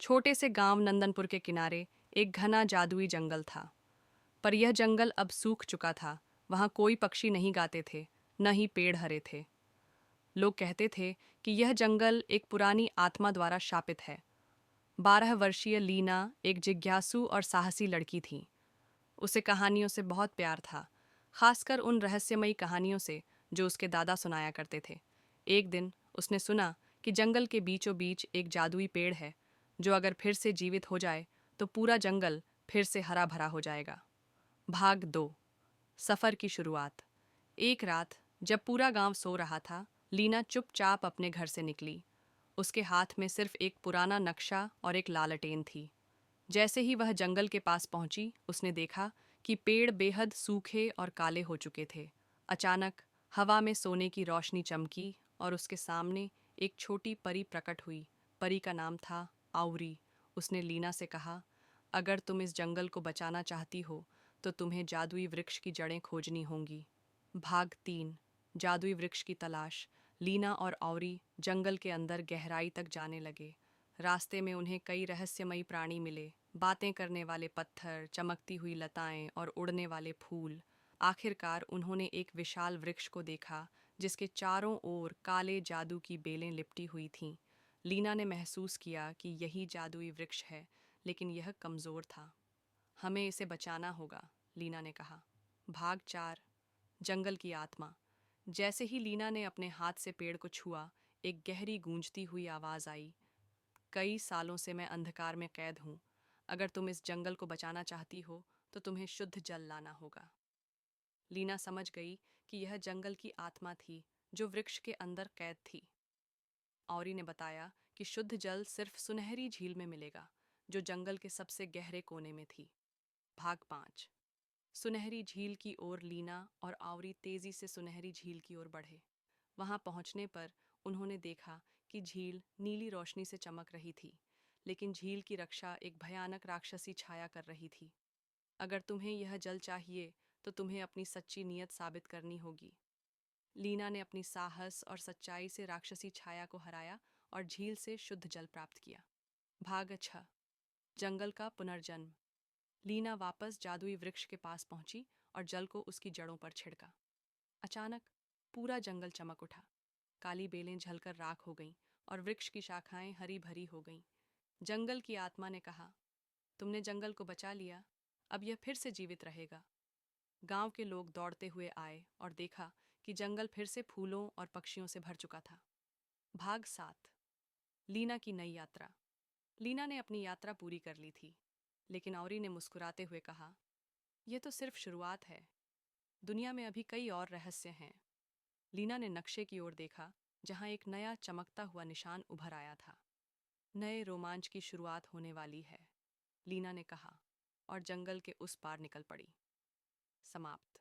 छोटे से गांव नंदनपुर के किनारे एक घना जादुई जंगल था। पर यह जंगल अब सूख चुका था। वहां कोई पक्षी नहीं गाते थे, न ही पेड़ हरे थे। लोग कहते थे कि यह जंगल एक पुरानी आत्मा द्वारा शापित है। 12 वर्षीय लीना एक जिज्ञासु और साहसी लड़की थी। उसे कहानियों से बहुत प्यार था, खासकर उन रहस्यमयी कहानियों से जो उसके दादा सुनाया करते थे। एक दिन उसने सुना कि जंगल के बीचों बीच एक जादुई पेड़ है, जो अगर फिर से जीवित हो जाए तो पूरा जंगल फिर से हरा भरा हो जाएगा। भाग 2। सफर की शुरुआत। एक रात जब पूरा गांव सो रहा था, लीना चुपचाप अपने घर से निकली। उसके हाथ में सिर्फ एक पुराना नक्शा और एक लालटेन थी। जैसे ही वह जंगल के पास पहुंची, उसने देखा कि पेड़ बेहद सूखे और काले हो चुके थे। अचानक हवा में सोने की रोशनी चमकी और उसके सामने एक छोटी परी प्रकट हुई। परी का नाम था आउरी। उसने लीना से कहा, अगर तुम इस जंगल को बचाना चाहती हो तो तुम्हें जादुई वृक्ष की जड़ें खोजनी होंगी। भाग 3। जादुई वृक्ष की तलाश। लीना और आउरी जंगल के अंदर गहराई तक जाने लगे। रास्ते में उन्हें कई रहस्यमयी प्राणी मिले, बातें करने वाले पत्थर, चमकती हुई लताएं और उड़ने वाले फूल। आखिरकार उन्होंने एक विशाल वृक्ष को देखा जिसके चारों ओर काले जादू की बेलें लिपटी हुई थीं। लीना ने महसूस किया कि यही जादुई वृक्ष है, लेकिन यह कमज़ोर था। हमें इसे बचाना होगा, लीना ने कहा। भाग 4। जंगल की आत्मा। जैसे ही लीना ने अपने हाथ से पेड़ को छुआ, एक गहरी गूंजती हुई आवाज़ आई। कई सालों से मैं अंधकार में कैद हूँ। अगर तुम इस जंगल को बचाना चाहती हो तो तुम्हें शुद्ध जल लाना होगा। लीना समझ गई कि यह जंगल की आत्मा थी जो वृक्ष के अंदर कैद थी। औरी ने बताया कि शुद्ध जल सिर्फ सुनहरी झील में मिलेगा, जो जंगल के सबसे गहरे कोने में थी। भाग 5। सुनहरी झील की ओर लीना और आवरी तेजी से सुनहरी झील की ओर बढ़े। वहां पहुंचने पर उन्होंने देखा कि झील नीली रोशनी से चमक रही थी, लेकिन झील की रक्षा एक भयानक राक्षसी छाया कर रही थी। अगर तुम्हें यह जल चाहिए तो तुम्हें अपनी सच्ची नीयत साबित करनी होगी। लीना ने अपनी साहस और सच्चाई से राक्षसी छाया को हराया और झील से शुद्ध जल प्राप्त किया। भाग 6। जंगल का पुनर्जन्म। लीना वापस जादुई वृक्ष के पास पहुंची और जल को उसकी जड़ों पर छिड़का। अचानक पूरा जंगल चमक उठा। काली बेलें झलकर राख हो गईं और वृक्ष की शाखाएं हरी भरी हो गईं। जंगल की आत्मा ने कहा, तुमने जंगल को बचा लिया, अब यह फिर से जीवित रहेगा। गांव के लोग दौड़ते हुए आए और देखा कि जंगल फिर से फूलों और पक्षियों से भर चुका था। भाग 7। लीना की नई यात्रा। लीना ने अपनी यात्रा पूरी कर ली थी, लेकिन औरी ने मुस्कुराते हुए कहा, यह तो सिर्फ शुरुआत है। दुनिया में अभी कई और रहस्य हैं। लीना ने नक्शे की ओर देखा, जहां एक नया चमकता हुआ निशान उभर आया था। नए रोमांच की शुरुआत होने वाली है, लीना ने कहा, और जंगल के उस पार निकल पड़ी। समाप्त।